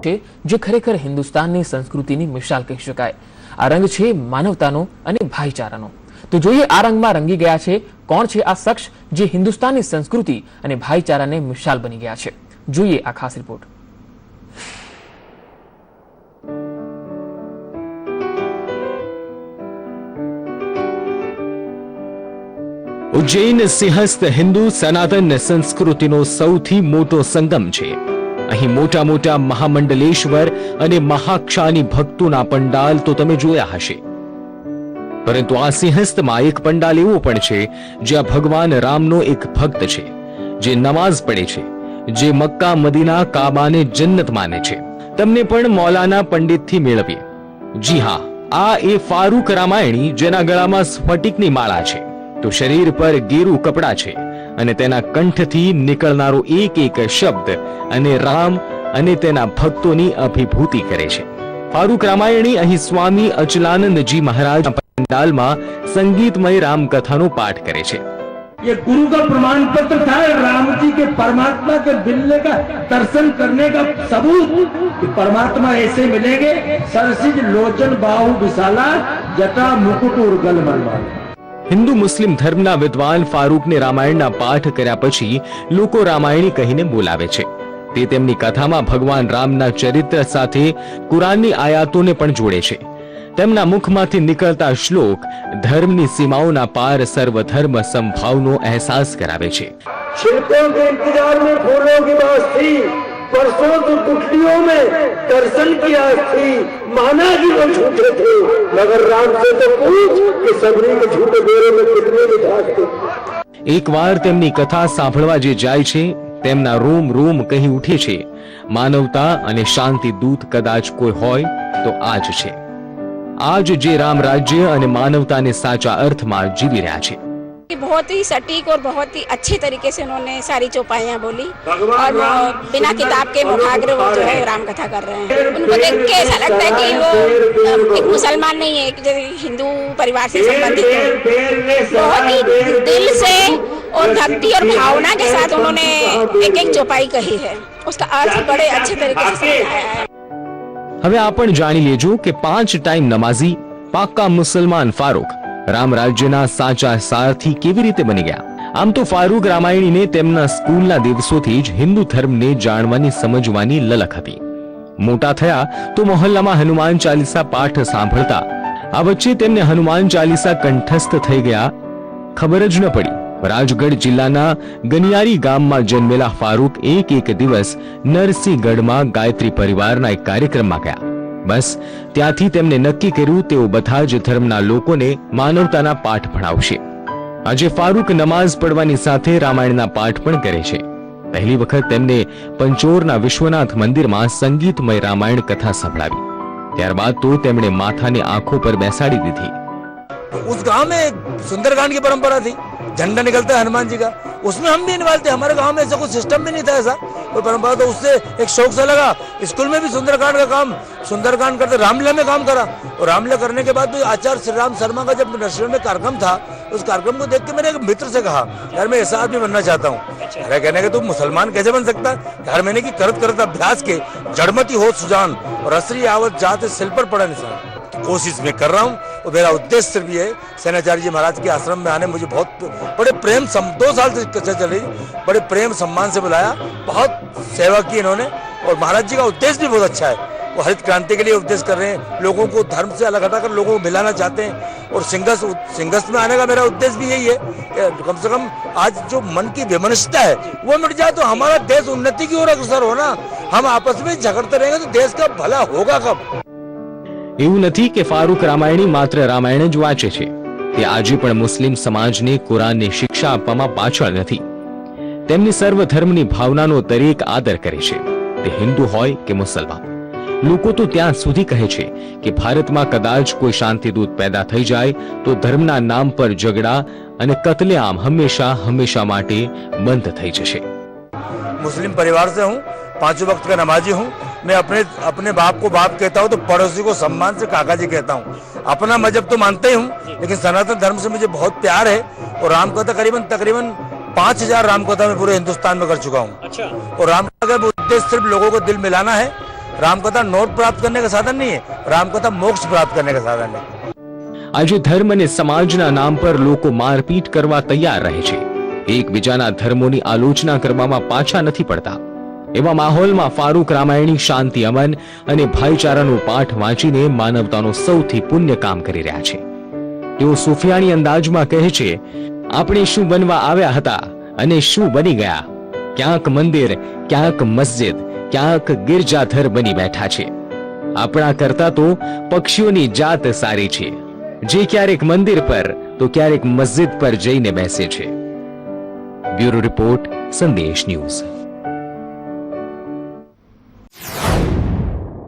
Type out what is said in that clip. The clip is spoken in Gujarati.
છે જે ખરેખર હિન્દુસ્તાનની સંસ્કૃતિની મિસાલ કહી શકાય। આ રંગ છે માનવતાનો અને ભાઈચારાનો। તો જોઈએ આ રંગમાં રંગી ગયા છે કોણ છે આ શખ્સ જે હિન્દુસ્તાનની સંસ્કૃતિ અને ભાઈચારાને મિસાલ બની ગયા છે। જોઈએ આ ખાસ રિપોર્ટ। ઉજ્જૈન સિંહસ્થ હિન્દુ સનાતન સંસ્કૃતિનો સૌથી મોટો સંગમ છે। અહીં મોટા મોટા મહામંડલેશ્વર અને મહાક્ષાની ભક્તોના પંડાલ તો તમે જોયા હશે, પરંતુ આ સિંહસ્થમાં એક પંડાલ એવો પણ છે જ્યાં ભગવાન રામનો એક ભક્ત છે જે નમાઝ પડે છે, જે મક્કા મદીના કાબાને જન્નત માને છે। તમને પણ મૌલાના પંડિતથી મેળવીએ। જી હા, આ એ ફારૂક રામાયણી જેના ગળામાં સ્ફટિકની માળા છે, તો શરીર પર ગેરું કપડા છે અને તેના કંઠથી નીકળનારો એક એક શબ્દ અને રામ અને તેના ભક્તોની અભિભૂતિ કરે છે। ફારૂક રામાયણી અહીં સ્વામી અચલાનંદજી મહારાજ पंडालમાં संगीतमय रामकथाનો પાઠ કરે છે। ये गुरु का प्रमाण पत्र था राम जी के परमात्मा के मिलने का, दर्शन करने का सबूत कि परमात्मा ऐसे मिलेंगे, सरसिज लोचन बाहु विशाला जटा मुकुट और गलमलवा। હિન્દુ મુસ્લિમ ધર્મના વિદ્વાન ફારૂકને રામાયણના પાઠ કર્યા પછી લોકો રામાયણી કહીને બોલાવે છે। તે તેમની કથામાં ભગવાન રામના ચરિત્ર સાથે કુરાનની આયાતોને પણ જોડે છે। તેમના મુખમાંથી નીકળતા શ્લોક ધર્મની સીમાઓના પાર સર્વધર્મ સંભાવનો અહેસાસ કરાવે છે। शिल्पों के इंतजार में फूलों की बात थी, परसों तो कुटलियों में दर्शन की आस थी, माना कि वो झूठे थे, मगर राम से तो पूछ कि सबरी के झूठे बेरे में कितने मिठास थे। એકવાર તેમની કથા સાંભળવા જે જાય છે તેમના રોમ રોમ કહી ઉઠે છે, માનવતા અને શાંતિ દૂત કદાચ કોઈ હોય તો આજ છે। आज जे राम राज्य और मानवता ने साचा अर्थ में जीवी रहा है। बहुत ही सटीक और बहुत ही अच्छे तरीके से उन्होंने सारी चौपाइयाँ बोली और बिना किताब के मुखाग्र वो जो है राम कथा कर रहे हैं। उनको देख के ऐसा लगता है कि वो एक मुसलमान नहीं है, एक हिंदू परिवार से संबंधित है। बहुत ही दिल से और भक्ति और भावना के साथ उन्होंने एक एक चौपाई कही है, उसका अर्थ बड़े अच्छे तरीके से समझाया है। હવે આ પણ જાણી લેજો કે 5 ટાઈમ નમાઝી પાક્કા મુસલમાન ફારૂક રામ રાજ્યના સાચા સારથી કેવી રીતે બની ગયા। આમ તો ફારૂક રામાયણીને તેમના સ્કૂલના દિવસોથી જ હિન્દુ ધર્મને જાણવાની સમજવાની લલક હતી। મોટા થયા તો મોહલ્લામાં હનુમાન ચાલીસા પાઠ સાંભળતા। આ વચ્ચે તેમને હનુમાન ચાલીસા કંઠસ્થ થઈ ગયા, ખબર જ ન પડી। રાજગઢ જિલ્લાના ગનિયારી ગામમાં જન્મેલા ફારૂક એક દિવસ નરસિંહગઢમાં ગાયત્રી પરિવારના એક કાર્યક્રમમાં ગયા। બસ ત્યાંથી તેમને નક્કી કર્યું તેઓ બધા જ ધર્મના લોકોને માનવતાના પાઠ ભણાવશે। આજે ફારૂક નમાઝ પઢવાની સાથે રામાયણના પાઠ પણ કરે છે। પહેલી વખત તેમને પંચોરના વિશ્વનાથ મંદિરમાં સંગીતમય રામાયણ કથા સંભળાવી, ત્યારબાદ તો તેમણે માથાને આંખો પર બેસાડી દીધી। उस गांव में सुंदरकांड की परंपरा थी, झंडा निकलता है हनुमान जी का, उसमें हम भी इन्वॉल्व थे। हमारे गांव में ऐसा कोई सिस्टम भी नहीं था, ऐसा कोई परंपरा, तो उससे एक शौक सा लगा। स्कूल में भी सुंदरकांड का काम, सुंदरकांड करते रामलीला में काम करा, और रामलीला करने के बाद भी आचार्य श्री राम शर्मा का जब नर्सरी में कार्यक्रम था, उस कार्यक्रम को देख के मैंने एक मित्र से कहा, यार मैं ऐसा आदमी बनना चाहता हूँ। अरे कहने के तुम मुसलमान कैसे बन सकता है? 4 महीने की करत करत अभ्यास के जड़मती हो सुजान और असरी आवत जाते सिल पर पड़ा निशान, कोशिश में कर रहा हूँ। और मेरा उद्देश्य सिर्फ ये, सेनाचार्य जी महाराज के आश्रम में आने मुझे बहुत बड़े प्रेम 2 साल से चल रही, बड़े प्रेम सम्मान से बुलाया, बहुत सेवा की इन्होंने। और महाराज जी का उद्देश्य भी बहुत अच्छा है, वो हरित क्रांति के लिए उपदेश कर रहे हैं, लोगों को धर्म से अलग हटाकर लोगों को मिलाना चाहते हैं। और सिंहस्थ में आने का मेरा उद्देश्य भी यही है, कम से कम आज जो मन की विमनस्यता है वो मिट जाए तो हमारा देश उन्नति की ओर अग्रसर हो ना। हम आपस में झगड़ते रहेंगे तो देश का भला होगा कब? એવું નથી કે ફારૂક રામાયણી માત્ર રામાયણ જ વાંચે છે, તે આજે પણ મુસ્લિમ સમાજને કુરાનની શિક્ષા આપવામાં પાછળ નથી। તેમની સર્વધર્મની ભાવનાનો દરેક આદર કરે છે, તે હિન્દુ હોય કે મુસલમાન। લોકો તો ત્યાં સુધી કહે છે કે ભારતમાં કદાચ કોઈ શાંતિદૂત पैदा થઈ જાય તો ધર્મના નામ પર ઝઘડા અને કતલેઆમ હંમેશા હંમેશા માટે બંધ થઈ જશે। मुस्लिम परिवार से हूँ, 5 वक्त का नमाजी हूँ। मैं अपने बाप को बाप कहता हूँ तो पड़ोसी को सम्मान से काका जी कहता हूँ। अपना मजहब तो मानते ही हूँ, लेकिन सनातन धर्म से मुझे बहुत प्यार है। और राम कथा तकरीबन 5000 राम कथा में पूरे हिंदुस्तान में कर चुका हूँ। और राम कथा का उद्देश्य सिर्फ लोगों को दिल मिलाना है रामकथा नोट प्राप्त करने का साधन नहीं है, रामकथा मोक्ष प्राप्त करने का साधन है। આજે ધર્મ અને સમાજના નામ પર લોકો મારપીટ કરવા તૈયાર રહે છે, એકબીજાના ધર્મોની આલોચના કરવામાં પાછા નથી પડતા. એવા માહોલમાં ફારૂક રામાયણી શાંતિ, અમન અને ભાઈચારાનો પાઠ વાંચીને માનવતાનો સૌથી પુણ્ય કામ કરી રહ્યા છે. તેઓ સુફિયાણી અંદાજમાં કહે છે, આપણે શું બનવા આવ્યા હતા અને શું બની ગયા. ક્યાંક મંદિર, ક્યાંક મસ્જિદ, ક્યાંક ગિરજાધર બની બેઠા છે. આપણા કરતા તો પક્ષીઓની જાત સારી છે, જે ક્યારેક મંદિર પર તો ક્યારેક મસ્જિદ પર જઈને બેસે છે. બ્યુરો રિપોર્ટ, સંદેશ ન્યૂઝ.